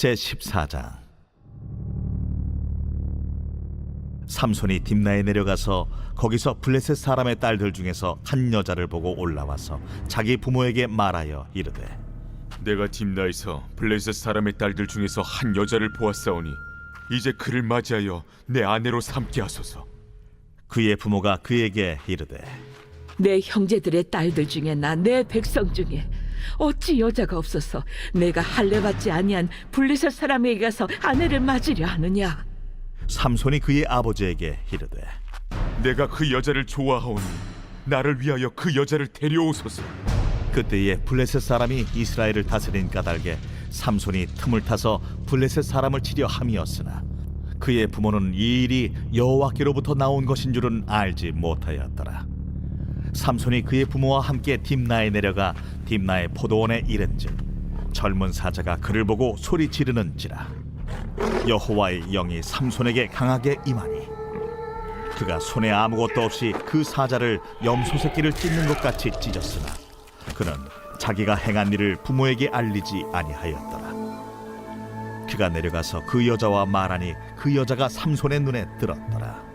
제14장. 삼손이 딥나에 내려가서 거기서 블레셋 사람의 딸들 중에서 한 여자를 보고 올라와서 자기 부모에게 말하여 이르되, 내가 딥나에서 블레셋 사람의 딸들 중에서 한 여자를 보았사오니 이제 그를 맞이하여 내 아내로 삼게 하소서. 그의 부모가 그에게 이르되, 내 형제들의 딸들 중에나 내 백성 중에 어찌 여자가 없어서 내가 할례받지 아니한 블레셋 사람에게 가서 아내를 맞으려 하느냐? 삼손이 그의 아버지에게 이르되, 내가 그 여자를 좋아하오니 나를 위하여 그 여자를 데려오소서. 그때에 블레셋 사람이 이스라엘을 다스린 까닭에 삼손이 틈을 타서 블레셋 사람을 치려 함이었으나 그의 부모는 이 일이 여호와께로부터 나온 것인 줄은 알지 못하였더라. 삼손이 그의 부모와 함께 딥나에 내려가 딥나의 포도원에 이른즉 젊은 사자가 그를 보고 소리 지르는지라. 여호와의 영이 삼손에게 강하게 임하니 그가 손에 아무것도 없이 그 사자를 염소 새끼를 찢는 것 같이 찢었으나 그는 자기가 행한 일을 부모에게 알리지 아니하였더라. 그가 내려가서 그 여자와 말하니 그 여자가 삼손의 눈에 들었더라.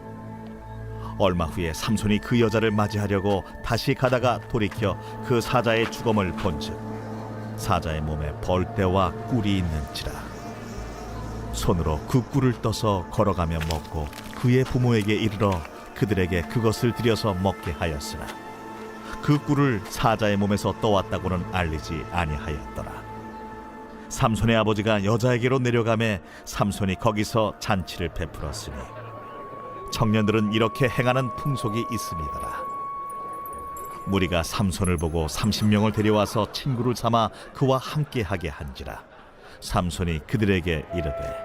얼마 후에 삼손이 그 여자를 맞이하려고 다시 가다가 돌이켜 그 사자의 주검을 본즉 사자의 몸에 벌떼와 꿀이 있는지라. 손으로 그 꿀을 떠서 걸어가며 먹고 그의 부모에게 이르러 그들에게 그것을 들여서 먹게 하였으나 그 꿀을 사자의 몸에서 떠왔다고는 알리지 아니하였더라. 삼손의 아버지가 여자에게로 내려가매 삼손이 거기서 잔치를 베풀었으니 청년들은 이렇게 행하는 풍속이 있음이더라. 무리가 삼손을 보고 30명을 데려와서 친구를 삼아 그와 함께하게 한지라. 삼손이 그들에게 이르되,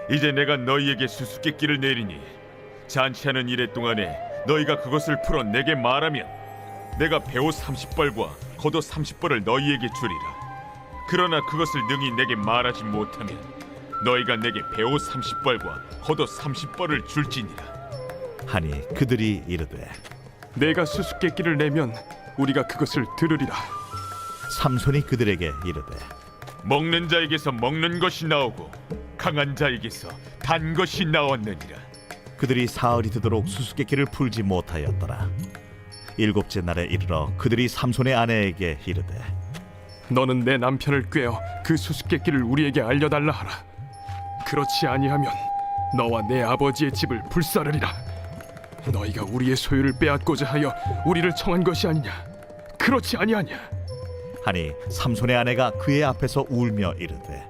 이제 내가 너희에게 수수께끼를 내리니 잔치하는 이래 동안에 너희가 그것을 풀어 내게 말하면 내가 배옷 30벌과 겉옷 30벌을 너희에게 주리라. 그러나 그것을 능히 내게 말하지 못하면 너희가 내게 배옷 30벌과 겉옷 30벌을 줄지니라. 하니 그들이 이르되, 내가 수수께끼를 내면 우리가 그것을 들으리라. 삼손이 그들에게 이르되, 먹는 자에게서 먹는 것이 나오고 강한 자에게서 단 것이 나왔느니라. 그들이 사흘이 되도록 수수께끼를 풀지 못하였더라. 일곱째 날에 이르러 그들이 삼손의 아내에게 이르되, 너는 내 남편을 꾀어 그 수수께끼를 우리에게 알려달라 하라. 그렇지 아니하면 너와 내 아버지의 집을 불사르리라. 너희가 우리의 소유를 빼앗고자 하여 우리를 청한 것이 아니냐? 그렇지 아니하냐? 하니 삼손의 아내가 그의 앞에서 울며 이르되,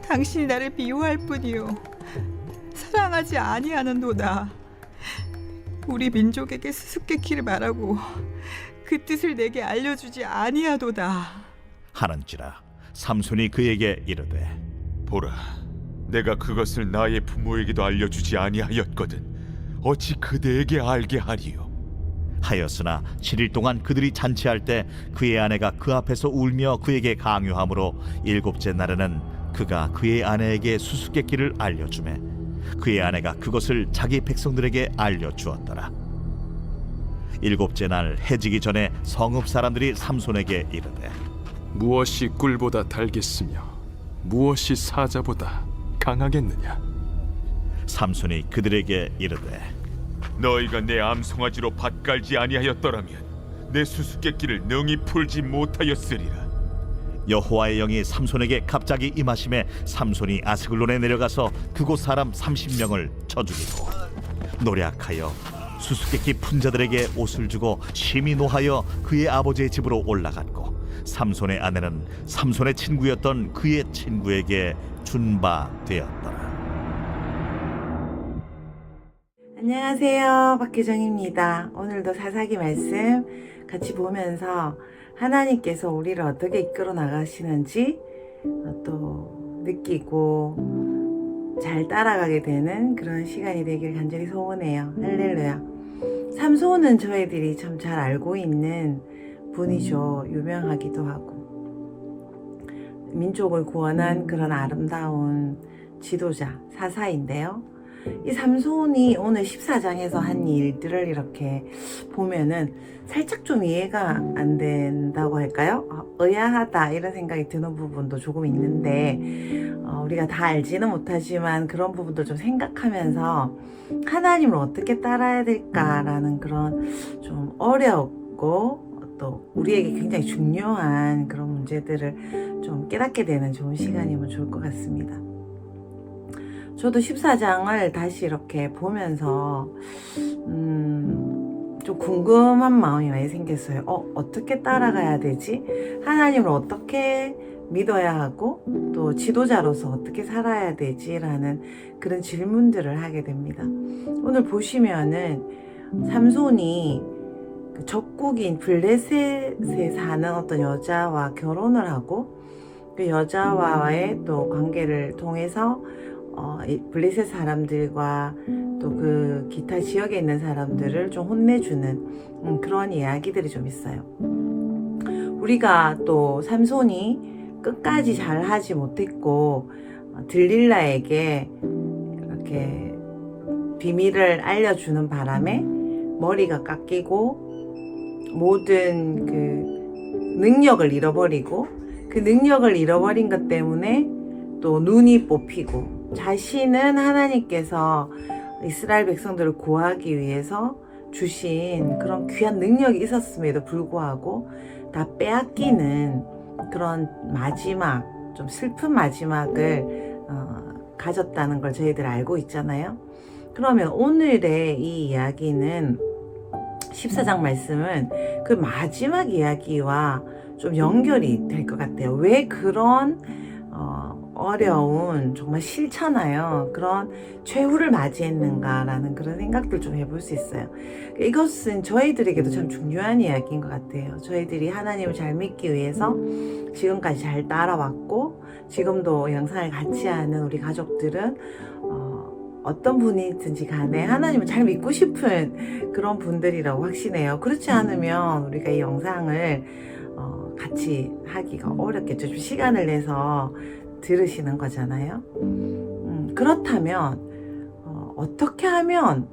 당신이 나를 미워할 뿐이요 사랑하지 아니하는도다. 우리 민족에게 수수께끼를 말하고 그 뜻을 내게 알려주지 아니하도다 하는지라. 삼손이 그에게 이르되, 보라, 내가 그것을 나의 부모에게도 알려주지 아니하였거든 어찌 그대에게 알게 하리요? 하였으나 7일 동안 그들이 잔치할 때 그의 아내가 그 앞에서 울며 그에게 강요하므로 일곱째 날에는 그가 그의 아내에게 수수께끼를 알려주매 그의 아내가 그것을 자기 백성들에게 알려주었더라. 일곱째 날 해지기 전에 성읍 사람들이 삼손에게 이르되, 무엇이 꿀보다 달겠으며 무엇이 사자보다 강하겠느냐? 삼손이 그들에게 이르되, 너희가 내 암송아지로 밭 갈지 아니하였더라면 내 수수께끼를 능히 풀지 못하였으리라. 여호와의 영이 삼손에게 갑자기 임하심에 삼손이 아스글론에 내려가서 그곳 사람 30명을 쳐 죽이고 노략하여 수수께끼 푼 자들에게 옷을 주고 심히 노하여 그의 아버지의 집으로 올라갔고 삼손의 아내는 삼손의 친구였던 그의 친구에게 준 바 되었더라. 안녕하세요, 박혜정입니다. 오늘도 사사기 말씀 같이 보면서 하나님께서 우리를 어떻게 이끌어 나가시는지 또 느끼고 잘 따라가게 되는 그런 시간이 되길 간절히 소원해요. 할렐루야. 삼손은 저희들이 참 잘 알고 있는 분이죠. 유명하기도 하고 민족을 구원한 그런 아름다운 지도자, 사사인데요. 이 삼손이 오늘 14장에서 한 일들을 이렇게 보면은 살짝 좀 이해가 안 된다고 할까요? 의아하다 이런 생각이 드는 부분도 조금 있는데 우리가 다 알지는 못하지만 그런 부분도 좀 생각하면서 하나님을 어떻게 따라야 될까라는 그런 좀 어렵고 또 우리에게 굉장히 중요한 그런 문제들을 좀 깨닫게 되는 좋은 시간이면 좋을 것 같습니다. 저도 14장을 다시 이렇게 보면서 좀 궁금한 마음이 많이 생겼어요. 어떻게 따라가야 되지? 하나님을 어떻게 믿어야 하고 또 지도자로서 어떻게 살아야 되지? 라는 그런 질문들을 하게 됩니다. 오늘 보시면은 삼손이 적국인 블레셋에 사는 어떤 여자와 결혼을 하고 그 여자와의 또 관계를 통해서 블레셋 사람들과 또 그 기타 지역에 있는 사람들을 좀 혼내주는 그런 이야기들이 좀 있어요. 우리가 또 삼손이 끝까지 잘 하지 못했고 들릴라에게 이렇게 비밀을 알려주는 바람에 머리가 깎이고 모든 그 능력을 잃어버리고 그 능력을 잃어버린 것 때문에 또 눈이 뽑히고 자신은 하나님께서 이스라엘 백성들을 구하기 위해서 주신 그런 귀한 능력이 있었음에도 불구하고 다 빼앗기는 그런 마지막, 좀 슬픈 마지막을 가졌다는 걸 저희들 알고 있잖아요. 그러면 오늘의 이 이야기는 14장 말씀은 그 마지막 이야기와 좀 연결이 될 것 같아요. 왜 그런 어려운 정말 싫잖아요. 그런 최후를 맞이했는가라는 그런 생각들 좀 해볼 수 있어요. 이것은 저희들에게도 참 중요한 이야기인 것 같아요. 저희들이 하나님을 잘 믿기 위해서 지금까지 잘 따라왔고 지금도 영상을 같이 하는 우리 가족들은 어떤 분이든지 간에 하나님을 잘 믿고 싶은 그런 분들이라고 확신해요. 그렇지 않으면 우리가 이 영상을 같이 하기가 어렵겠죠. 좀 시간을 내서 들으시는 거잖아요. 그렇다면 어떻게 하면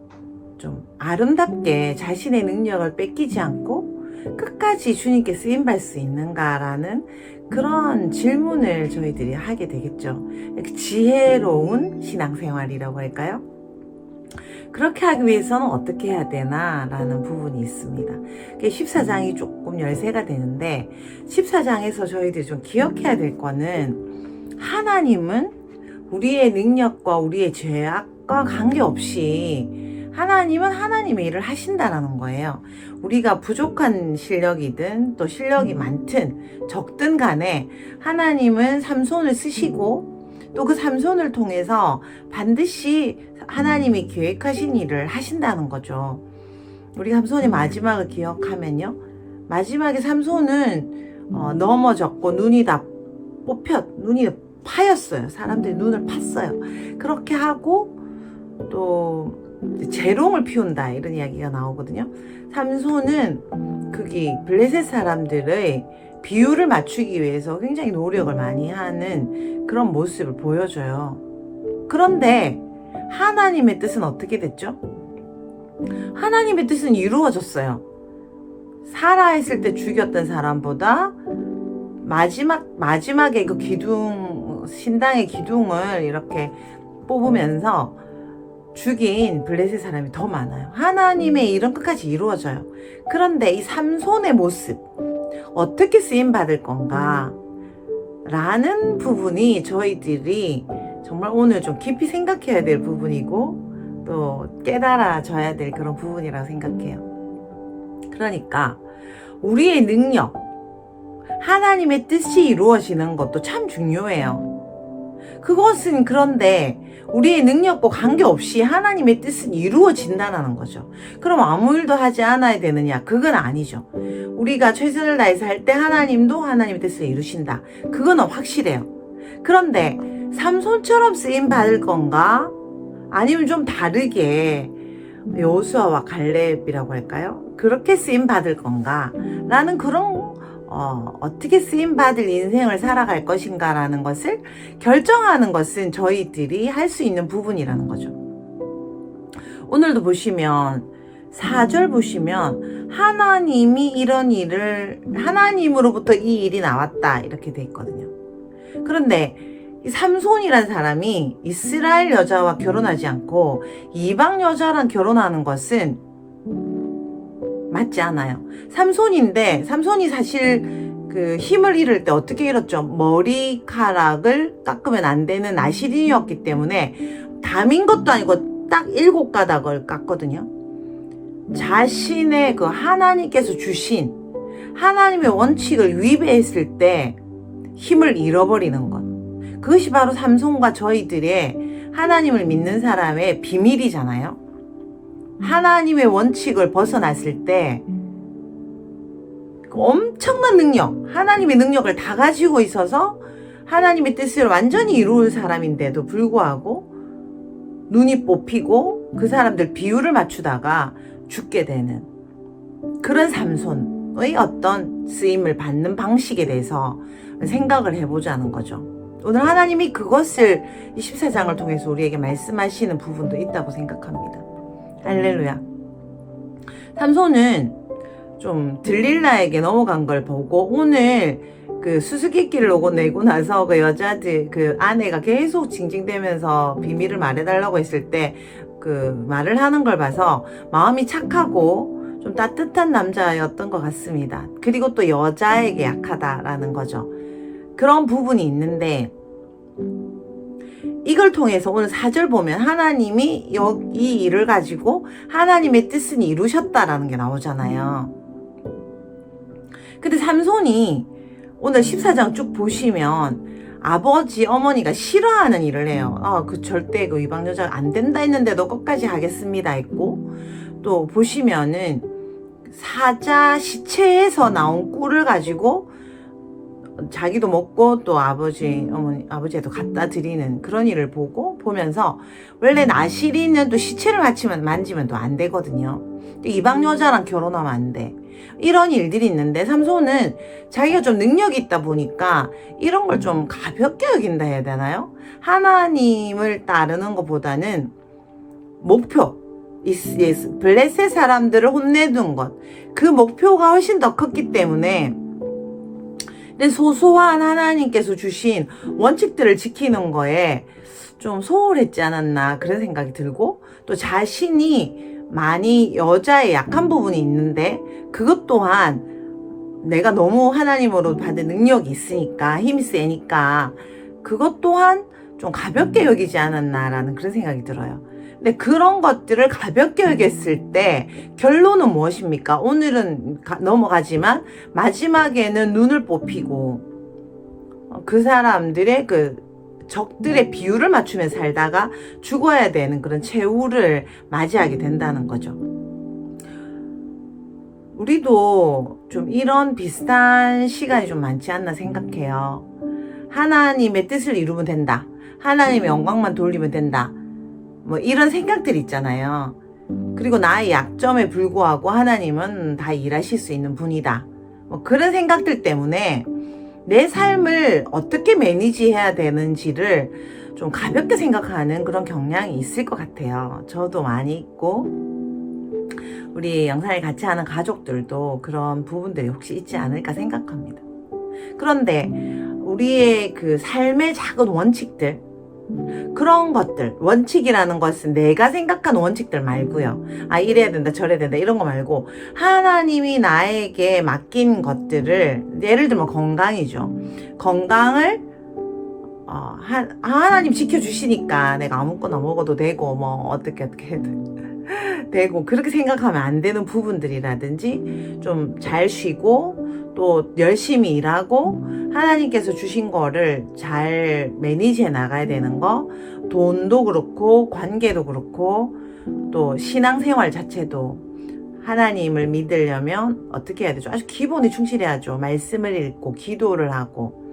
좀 아름답게 자신의 능력을 뺏기지 않고 끝까지 주님께 쓰임받을 수 있는가라는 그런 질문을 저희들이 하게 되겠죠. 지혜로운 신앙생활이라고 할까요? 그렇게 하기 위해서는 어떻게 해야 되나 라는 부분이 있습니다. 14장이 조금 열세가 되는데 14장에서 저희들이 좀 기억해야 될 거는 하나님은 우리의 능력과 우리의 죄악과 관계없이 하나님은 하나님의 일을 하신다라는 거예요. 우리가 부족한 실력이든 또 실력이 많든 적든 간에 하나님은 삼손을 쓰시고 또 그 삼손을 통해서 반드시 하나님이 계획하신 일을 하신다는 거죠. 우리 삼손의 마지막을 기억하면요. 마지막에 삼손은 넘어졌고 눈이 파였어요. 사람들이 눈을 팠어요. 그렇게 하고 또 재롱을 피운다 이런 이야기가 나오거든요. 삼손은 거기 블레셋 사람들의 비율을 맞추기 위해서 굉장히 노력을 많이 하는 그런 모습을 보여줘요. 그런데 하나님의 뜻은 어떻게 됐죠? 하나님의 뜻은 이루어졌어요. 살아있을 때 죽였던 사람보다 마지막에 그 신당의 기둥을 이렇게 뽑으면서 죽인 블레셋 사람이 더 많아요. 하나님의 일은 끝까지 이루어져요. 그런데 이 삼손의 모습, 어떻게 쓰임받을 건가? 라는 부분이 저희들이 정말 오늘 좀 깊이 생각해야 될 부분이고 또 깨달아져야 될 그런 부분이라고 생각해요. 그러니까 우리의 능력, 하나님의 뜻이 이루어지는 것도 참 중요해요. 그것은 그런데 우리의 능력과 관계없이 하나님의 뜻은 이루어진다는 거죠. 그럼 아무 일도 하지 않아야 되느냐? 그건 아니죠. 우리가 최선을 다해서 할 때 하나님도 하나님의 뜻을 이루신다. 그건 확실해요. 그런데 삼손처럼 쓰임 받을 건가? 아니면 좀 다르게 여호수아와 갈렙이라고 할까요? 그렇게 쓰임 받을 건가? 라는 그런 어떻게 쓰임받을 인생을 살아갈 것인가 라는 것을 결정하는 것은 저희들이 할 수 있는 부분이라는 거죠. 오늘도 보시면 4절 보시면 하나님이 이런 일을 하나님으로부터 이 일이 나왔다 이렇게 돼 있거든요. 그런데 이 삼손이라는 사람이 이스라엘 여자와 결혼하지 않고 이방 여자랑 결혼하는 것은 맞지 않아요. 삼손인데 삼손이 사실 그 힘을 잃을 때 어떻게 잃었죠? 머리카락을 깎으면 안 되는 나시린이었기 때문에 담인 것도 아니고 딱 7가닥을 깎거든요. 자신의 그 하나님께서 주신 하나님의 원칙을 위배했을 때 힘을 잃어버리는 것. 그것이 바로 삼손과 저희들의 하나님을 믿는 사람의 비밀이잖아요. 하나님의 원칙을 벗어났을 때 엄청난 능력, 하나님의 능력을 다 가지고 있어서 하나님의 뜻을 완전히 이룰 사람인데도 불구하고 눈이 뽑히고 그 사람들 비율을 맞추다가 죽게 되는 그런 삼손의 어떤 쓰임을 받는 방식에 대해서 생각을 해보자는 거죠. 오늘 하나님이 그것을 14장을 통해서 우리에게 말씀하시는 부분도 있다고 생각합니다. 할렐루야. 삼손은 좀 들릴라에게 넘어간 걸 보고 오늘 그 수수께끼를 오고 내고 나서 그 여자들 그 아내가 계속 징징대면서 비밀을 말해달라고 했을 때 그 말을 하는 걸 봐서 마음이 착하고 좀 따뜻한 남자였던 것 같습니다. 그리고 또 여자에게 약하다라는 거죠. 그런 부분이 있는데 이걸 통해서 오늘 4절 보면 하나님이 이 일을 가지고 하나님의 뜻은 이루셨다라는 게 나오잖아요. 근데 삼손이 오늘 14장 쭉 보시면 아버지, 어머니가 싫어하는 일을 해요. 그 절대 그 이방 여자가 안 된다 했는데도 끝까지 하겠습니다 했고, 또 보시면은 사자 시체에서 나온 꿀을 가지고 자기도 먹고 또 아버지, 어머니, 아버지에도 갖다 드리는 그런 일을 보면서 원래 나시리는 또 시체를 만지면 또 안 되거든요. 이방 여자랑 결혼하면 안 돼. 이런 일들이 있는데 삼손은 자기가 좀 능력이 있다 보니까 이런 걸 좀 가볍게 여긴다 해야 되나요? 하나님을 따르는 것보다는 목표, 블레셋 사람들을 혼내둔 것, 그 목표가 훨씬 더 컸기 때문에 근데 소소한 하나님께서 주신 원칙들을 지키는 거에 좀 소홀했지 않았나 그런 생각이 들고, 또 자신이 많이 여자의 약한 부분이 있는데 그것 또한 내가 너무 하나님으로 받은 능력이 있으니까 힘이 세니까 그것 또한 좀 가볍게 여기지 않았나라는 그런 생각이 들어요. 근데 그런 것들을 가볍게 여겼을 때 결론은 무엇입니까? 오늘은 넘어가지만 마지막에는 눈을 뽑히고 그 사람들의 그 적들의 비율을 맞추며 살다가 죽어야 되는 그런 최후를 맞이하게 된다는 거죠. 우리도 좀 이런 비슷한 시간이 좀 많지 않나 생각해요. 하나님의 뜻을 이루면 된다. 하나님의 영광만 돌리면 된다. 뭐 이런 생각들 있잖아요. 그리고 나의 약점에 불구하고 하나님은 다 일하실 수 있는 분이다. 뭐 그런 생각들 때문에 내 삶을 어떻게 매니지해야 되는지를 좀 가볍게 생각하는 그런 경향이 있을 것 같아요. 저도 많이 있고 우리 영상을 같이 하는 가족들도 그런 부분들이 혹시 있지 않을까 생각합니다. 그런데 우리의 그 삶의 작은 원칙들, 그런 것들, 원칙이라는 것은 내가 생각한 원칙들 말고요. 이래야 된다 저래야 된다 이런 거 말고 하나님이 나에게 맡긴 것들을, 예를 들면 건강이죠. 건강을 하나님 지켜주시니까 내가 아무거나 먹어도 되고 뭐 어떻게 해도 되고 그렇게 생각하면 안 되는 부분들이라든지 좀 잘 쉬고 또 열심히 일하고 하나님께서 주신 거를 잘 매니지해 나가야 되는 거, 돈도 그렇고 관계도 그렇고 또 신앙생활 자체도 하나님을 믿으려면 어떻게 해야 되죠? 아주 기본에 충실해야죠. 말씀을 읽고 기도를 하고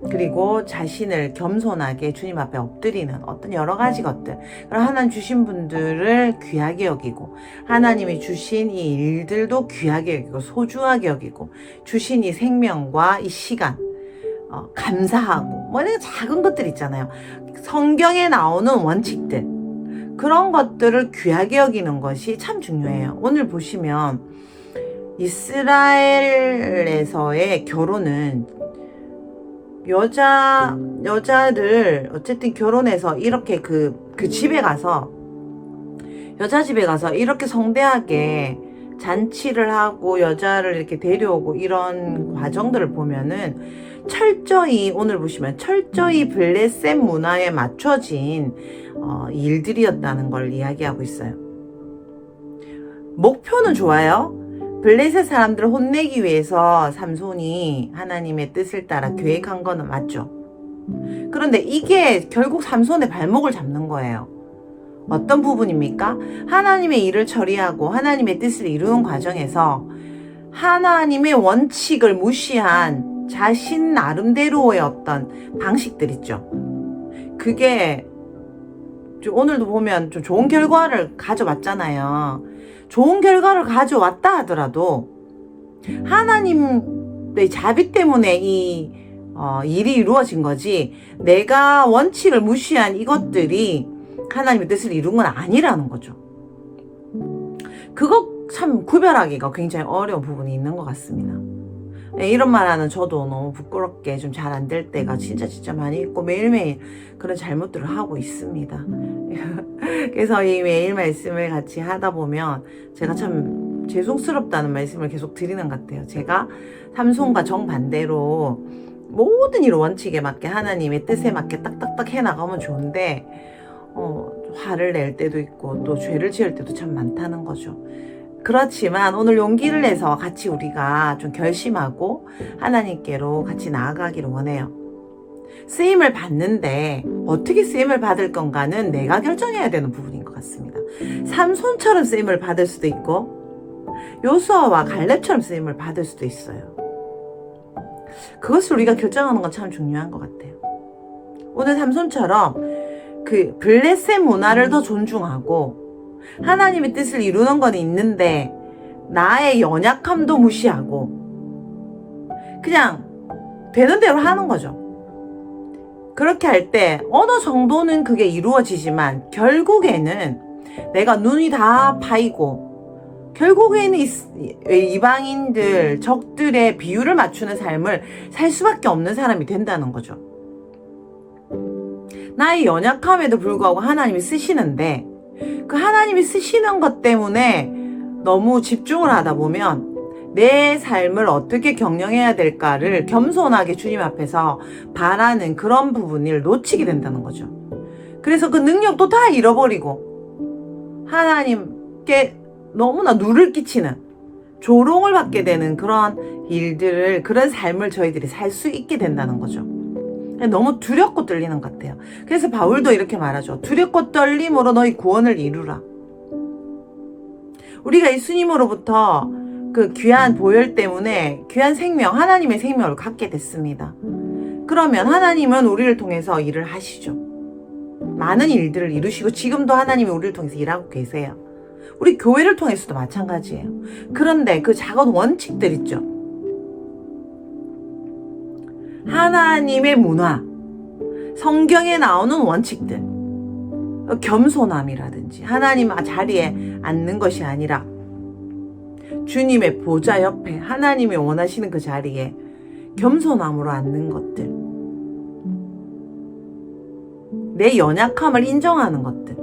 그리고 자신을 겸손하게 주님 앞에 엎드리는 어떤 여러 가지 것들, 그럼 하나님 주신 분들을 귀하게 여기고 하나님이 주신 이 일들도 귀하게 여기고 소중하게 여기고 주신 이 생명과 이 시간 감사하고 뭐 이런 작은 것들 있잖아요. 성경에 나오는 원칙들, 그런 것들을 귀하게 여기는 것이 참 중요해요. 오늘 보시면 이스라엘에서의 결혼은 여자를 어쨌든 결혼해서 이렇게 그 집에 가서 여자 집에 가서 이렇게 성대하게 잔치를 하고 여자를 이렇게 데려오고 이런 과정들을 보면은 철저히 오늘 보시면 철저히 블레셋 문화에 맞춰진 일들이었다는 걸 이야기하고 있어요. 목표는 좋아요. 블레셋 사람들을 혼내기 위해서 삼손이 하나님의 뜻을 따라 계획한 거는 맞죠. 그런데 이게 결국 삼손의 발목을 잡는 거예요. 어떤 부분입니까? 하나님의 일을 처리하고 하나님의 뜻을 이루는 과정에서 하나님의 원칙을 무시한 자신 나름대로의 어떤 방식들 있죠. 그게 오늘도 보면 좀 좋은 결과를 가져왔잖아요. 좋은 결과를 가져왔다 하더라도 하나님의 자비 때문에 이 일이 이루어진 거지, 내가 원칙을 무시한 이것들이 하나님의 뜻을 이룬 건 아니라는 거죠. 그거 참 구별하기가 굉장히 어려운 부분이 있는 것 같습니다. 이런 말 하는 저도 너무 부끄럽게 좀 잘 안 될 때가 진짜 많이 있고 매일매일 그런 잘못들을 하고 있습니다. 그래서 이 매일 말씀을 같이 하다 보면 제가 참 죄송스럽다는 말씀을 계속 드리는 것 같아요. 제가 삼손과 정반대로 모든 일 원칙에 맞게 하나님의 뜻에 맞게 딱딱딱 해나가면 좋은데 화를 낼 때도 있고 또 죄를 지을 때도 참 많다는 거죠. 그렇지만 오늘 용기를 내서 같이 우리가 좀 결심하고 하나님께로 같이 나아가기를 원해요. 쓰임을 받는데 어떻게 쓰임을 받을 건가는 내가 결정해야 되는 부분인 것 같습니다. 삼손처럼 쓰임을 받을 수도 있고 요수아와 갈렙처럼 쓰임을 받을 수도 있어요. 그것을 우리가 결정하는 건 참 중요한 것 같아요. 오늘 삼손처럼 그 블레셋 문화를 더 존중하고 하나님의 뜻을 이루는 건 있는데 나의 연약함도 무시하고 그냥 되는 대로 하는 거죠. 그렇게 할 때 어느 정도는 그게 이루어지지만 결국에는 내가 눈이 다 파이고 결국에는 이방인들 적들의 비율을 맞추는 삶을 살 수밖에 없는 사람이 된다는 거죠. 나의 연약함에도 불구하고 하나님이 쓰시는데 그 하나님이 쓰시는 것 때문에 너무 집중을 하다 보면 내 삶을 어떻게 경영해야 될까를 겸손하게 주님 앞에서 바라는 그런 부분을 놓치게 된다는 거죠. 그래서 그 능력도 다 잃어버리고 하나님께 너무나 누를 끼치는 조롱을 받게 되는 그런 일들을, 그런 삶을 저희들이 살 수 있게 된다는 거죠. 너무 두렵고 떨리는 것 같아요. 그래서 바울도 이렇게 말하죠. 두렵고 떨림으로 너희 구원을 이루라. 우리가 예수님으로부터 그 귀한 보혈 때문에 귀한 생명, 하나님의 생명을 갖게 됐습니다. 그러면 하나님은 우리를 통해서 일을 하시죠. 많은 일들을 이루시고 지금도 하나님이 우리를 통해서 일하고 계세요. 우리 교회를 통해서도 마찬가지예요. 그런데 그 작은 원칙들 있죠. 하나님의 문화, 성경에 나오는 원칙들, 겸손함이라든지 하나님 자리에 앉는 것이 아니라 주님의 보좌 옆에 하나님이 원하시는 그 자리에 겸손함으로 앉는 것들, 내 연약함을 인정하는 것들,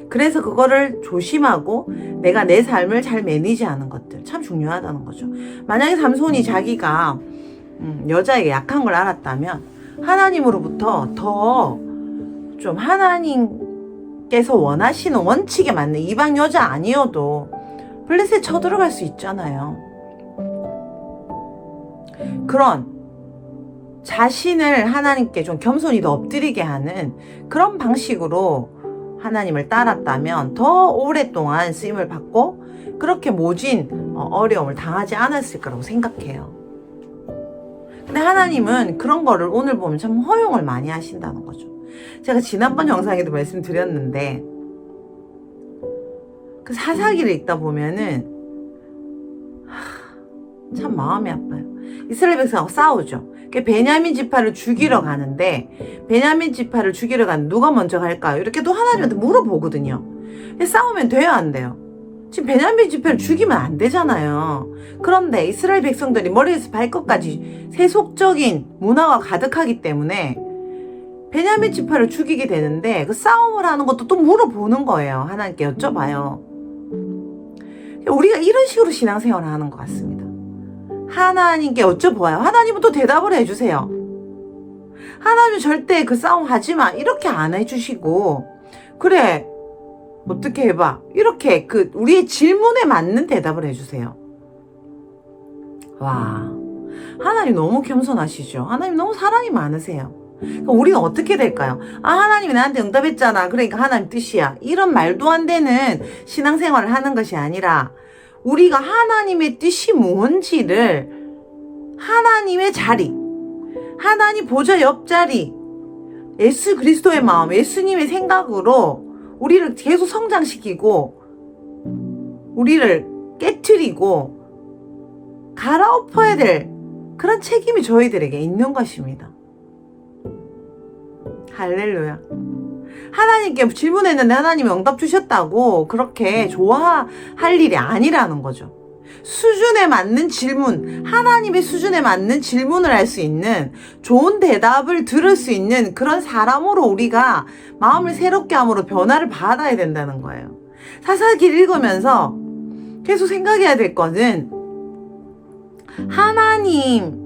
그래서 그거를 조심하고 내가 내 삶을 잘 매니지하는 것들 참 중요하다는 거죠. 만약에 삼손이 자기가 여자에게 약한 걸 알았다면 하나님으로부터 더 좀 하나님께서 원하시는 원칙에 맞는 이방 여자 아니어도 블레셋에 쳐들어갈 수 있잖아요. 그런 자신을 하나님께 좀 겸손히 더 엎드리게 하는 그런 방식으로 하나님을 따랐다면 더 오랫동안 쓰임을 받고 그렇게 모진 어려움을 당하지 않았을 거라고 생각해요. 근데 하나님은 그런 거를 오늘 보면 참 허용을 많이 하신다는 거죠. 제가 지난번 영상에도 말씀드렸는데 그 사사기를 읽다 보면은 참 마음이 아파요. 이스라엘 백성하고 싸우죠. 베냐민 지파를 죽이러 가는데 베냐민 지파를 죽이러 가는 누가 먼저 갈까요? 이렇게 또 하나님한테 물어보거든요. 싸우면 돼요, 안 돼요? 지금 베냐민 지파를 죽이면 안 되잖아요. 그런데 이스라엘 백성들이 머리에서 발끝까지 세속적인 문화가 가득하기 때문에 베냐민 지파를 죽이게 되는데 그 싸움을 하는 것도 또 물어보는 거예요. 하나님께 여쭤봐요. 우리가 이런 식으로 신앙생활을 하는 것 같습니다. 하나님께 여쭤봐요. 하나님은 또 대답을 해주세요. 하나님은 절대 그 싸움 하지마 이렇게 안 해주시고, 그래 어떻게 해봐 이렇게 그 우리의 질문에 맞는 대답을 해주세요. 와, 하나님 너무 겸손하시죠. 하나님 너무 사랑이 많으세요. 그러니까 우리가 어떻게 될까요? 아, 하나님이 나한테 응답했잖아, 그러니까 하나님 뜻이야, 이런 말도 안 되는 신앙생활을 하는 것이 아니라 우리가 하나님의 뜻이 뭔지를, 하나님의 자리, 하나님 보좌 옆자리, 예수 그리스도의 마음, 예수님의 생각으로 우리를 계속 성장시키고 우리를 깨트리고 갈아엎어야 될 그런 책임이 저희들에게 있는 것입니다. 할렐루야. 하나님께 질문했는데 하나님이 응답 주셨다고 그렇게 좋아할 일이 아니라는 거죠. 수준에 맞는 질문, 하나님의 수준에 맞는 질문을 할 수 있는, 좋은 대답을 들을 수 있는 그런 사람으로 우리가 마음을 새롭게 함으로 변화를 받아야 된다는 거예요. 사사기를 읽으면서 계속 생각해야 될 것은 하나님의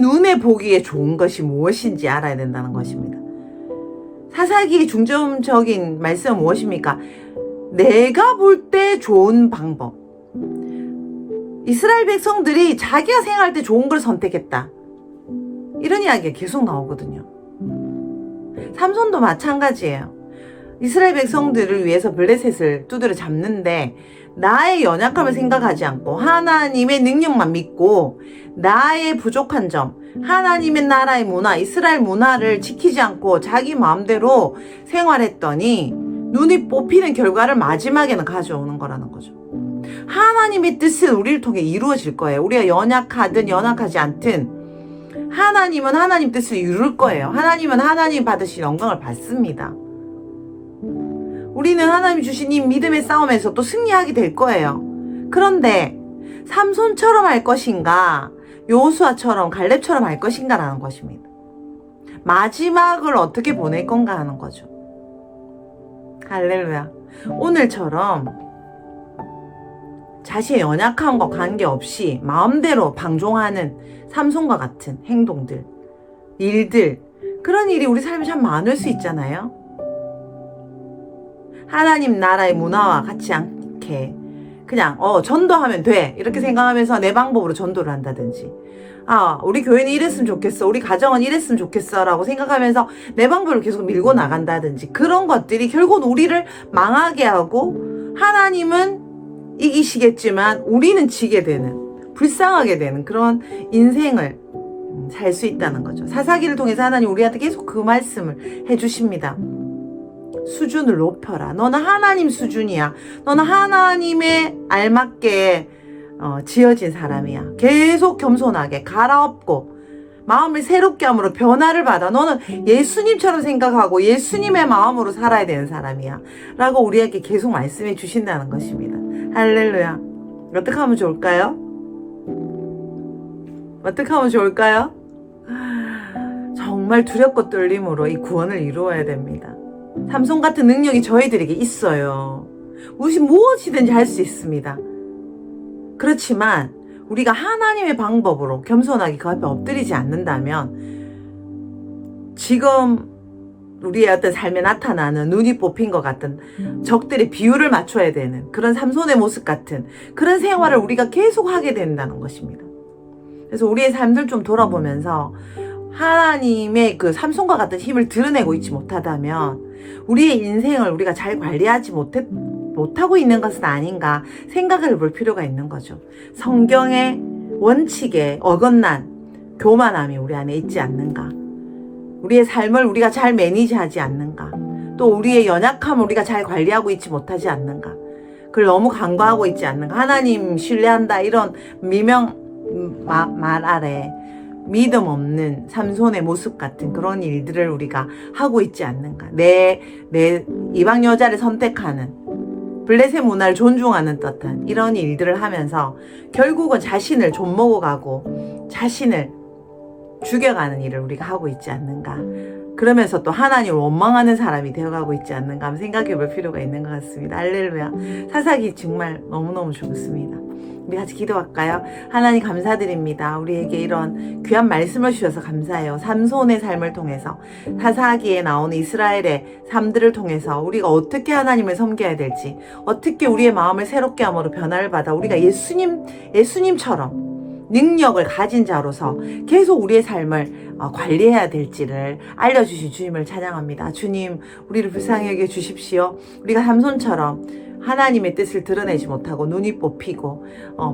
눈에 보기에 좋은 것이 무엇인지 알아야 된다는 것입니다. 사사기의 중점적인 말씀은 무엇입니까? 내가 볼 때 좋은 방법. 이스라엘 백성들이 자기가 생각할 때 좋은 걸 선택했다, 이런 이야기가 계속 나오거든요. 삼손도 마찬가지예요. 이스라엘 백성들을 위해서 블레셋을 두드려 잡는데 나의 연약함을 생각하지 않고 하나님의 능력만 믿고 나의 부족한 점, 하나님의 나라의 문화, 이스라엘 문화를 지키지 않고 자기 마음대로 생활했더니 눈이 뽑히는 결과를 마지막에는 가져오는 거라는 거죠. 하나님의 뜻은 우리를 통해 이루어질 거예요. 우리가 연약하든 연약하지 않든 하나님은 하나님 뜻을 이룰 거예요. 하나님은 하나님 받으실 영광을 받습니다. 우리는 하나님 주신 이 믿음의 싸움에서 또 승리하게 될 거예요. 그런데 삼손처럼 할 것인가, 여호수아처럼, 갈렙처럼 할 것인가라는 것입니다. 마지막을 어떻게 보낼 건가 하는 거죠. 할렐루야. 오늘처럼 자신의 연약함과 관계없이 마음대로 방종하는 삼손과 같은 행동들, 일들, 그런 일이 우리 삶에 참 많을 수 있잖아요. 하나님 나라의 문화와 같지 않게 그냥 전도하면 돼 이렇게 생각하면서 내 방법으로 전도를 한다든지, 아, 우리 교회는 이랬으면 좋겠어, 우리 가정은 이랬으면 좋겠어 라고 생각하면서 내 방법을 계속 밀고 나간다든지, 그런 것들이 결국은 우리를 망하게 하고 하나님은 이기시겠지만 우리는 지게 되는, 불쌍하게 되는 그런 인생을 살 수 있다는 거죠. 사사기를 통해서 하나님 우리한테 계속 그 말씀을 해주십니다. 수준을 높여라. 너는 하나님 수준이야. 너는 하나님의 알맞게 지어진 사람이야. 계속 겸손하게 갈아엎고 마음을 새롭게 함으로 변화를 받아. 너는 예수님처럼 생각하고 예수님의 마음으로 살아야 되는 사람이야 라고 우리에게 계속 말씀해 주신다는 것입니다. 할렐루야. 어떻게 하면 좋을까요? 어떻게 하면 좋을까요? 정말 두렵고 떨림으로 이 구원을 이루어야 됩니다. 삼손 같은 능력이 저희들에게 있어요. 무엇이든지 할 수 있습니다. 그렇지만 우리가 하나님의 방법으로 겸손하게 그 앞에 엎드리지 않는다면 지금 우리의 어떤 삶에 나타나는 눈이 뽑힌 것 같은 적들의 비율을 맞춰야 되는 그런 삼손의 모습 같은 그런 생활을 우리가 계속 하게 된다는 것입니다. 그래서 우리의 삶들 좀 돌아보면서 하나님의 그 삼손과 같은 힘을 드러내고 있지 못하다면 우리의 인생을 우리가 잘 관리하지 못하고 있는 것은 아닌가 생각을 해볼 필요가 있는 거죠. 성경의 원칙에 어긋난 교만함이 우리 안에 있지 않는가, 우리의 삶을 우리가 잘 매니지하지 않는가, 또 우리의 연약함을 우리가 잘 관리하고 있지 못하지 않는가, 그걸 너무 간과하고 있지 않는가, 하나님 신뢰한다 이런 말 아래 믿음 없는 삼손의 모습 같은 그런 일들을 우리가 하고 있지 않는가. 내 이방 여자를 선택하는 블레셋 문화를 존중하는 듯한 이런 일들을 하면서 결국은 자신을 좀먹어가고 자신을 죽여가는 일을 우리가 하고 있지 않는가. 그러면서 또 하나님을 원망하는 사람이 되어가고 있지 않는가 한번 생각해 볼 필요가 있는 것 같습니다. 할렐루야. 사사기 정말 너무너무 좋습니다. 우리 같이 기도할까요? 하나님 감사드립니다. 우리에게 이런 귀한 말씀을 주셔서 감사해요. 삼손의 삶을 통해서, 사사기에 나오는 이스라엘의 삶들을 통해서 우리가 어떻게 하나님을 섬겨야 될지, 어떻게 우리의 마음을 새롭게 함으로 변화를 받아 우리가 예수님처럼 능력을 가진 자로서 계속 우리의 삶을 관리해야 될지를 알려주신 주님을 찬양합니다. 주님, 우리를 불쌍히 여겨 주십시오. 우리가 삼손처럼 하나님의 뜻을 드러내지 못하고 눈이 뽑히고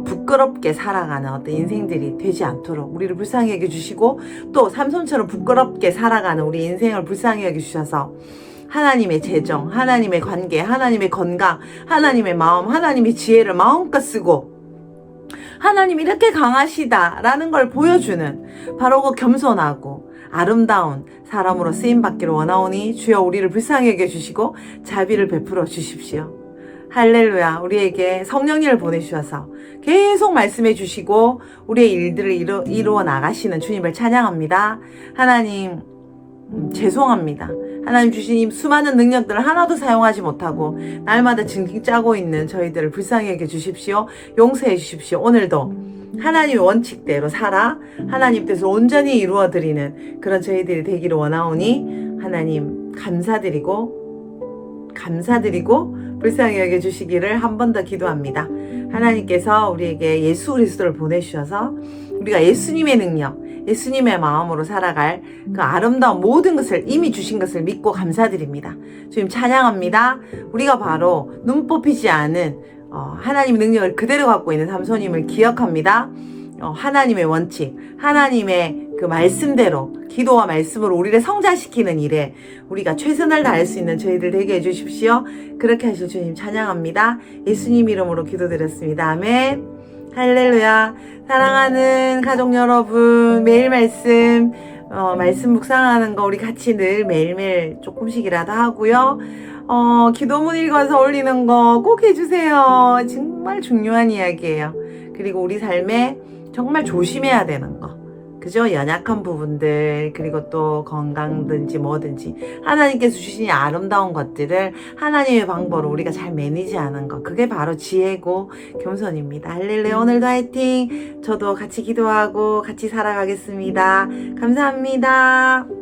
부끄럽게 살아가는 어떤 인생들이 되지 않도록 우리를 불쌍히 여겨주시고, 또 삼손처럼 부끄럽게 살아가는 우리 인생을 불쌍히 여겨주셔서 하나님의 재정, 하나님의 관계, 하나님의 건강, 하나님의 마음, 하나님의 지혜를 마음껏 쓰고 하나님이 이렇게 강하시다라는 걸 보여주는 바로 그 겸손하고 아름다운 사람으로 쓰임받기를 원하오니 주여 우리를 불쌍히 여겨주시고 자비를 베풀어 주십시오. 할렐루야. 우리에게 성령님을 보내주셔서 계속 말씀해 주시고 우리의 일들을 이루어 나가시는 주님을 찬양합니다. 하나님 죄송합니다. 하나님 주신 이 수많은 능력들을 하나도 사용하지 못하고 날마다 징징 짜고 있는 저희들을 불쌍히 여겨 주십시오. 용서해 주십시오. 오늘도 하나님의 원칙대로 살아 하나님 뜻을 온전히 이루어드리는 그런 저희들이 되기를 원하오니 하나님 감사드리고 불쌍히 여겨주시기를 한 번 더 기도합니다. 하나님께서 우리에게 예수 그리스도를 보내주셔서 우리가 예수님의 능력, 예수님의 마음으로 살아갈 그 아름다운 모든 것을 이미 주신 것을 믿고 감사드립니다. 주님 찬양합니다. 우리가 바로 눈 뽑히지 않은 하나님의 능력을 그대로 갖고 있는 삼손임을 기억합니다. 하나님의 원칙, 하나님의 그 말씀대로 기도와 말씀으로 우리를 성장시키는 일에 우리가 최선을 다할 수 있는 저희들 되게 해주십시오. 그렇게 하실 주님 찬양합니다. 예수님 이름으로 기도드렸습니다. 아멘. 할렐루야. 사랑하는 가족 여러분, 매일 말씀 묵상하는 거 우리 같이 늘 매일매일 조금씩이라도 하고요. 기도문 읽어서 올리는 거 꼭 해주세요. 정말 중요한 이야기예요. 그리고 우리 삶에 정말 조심해야 되는 거, 그죠? 연약한 부분들, 그리고 또 건강든지 뭐든지 하나님께서 주신 아름다운 것들을 하나님의 방법으로 우리가 잘 매니지하는 거, 그게 바로 지혜고 겸손입니다. 할렐루야. 오늘도 화이팅. 저도 같이 기도하고 같이 살아가겠습니다. 감사합니다.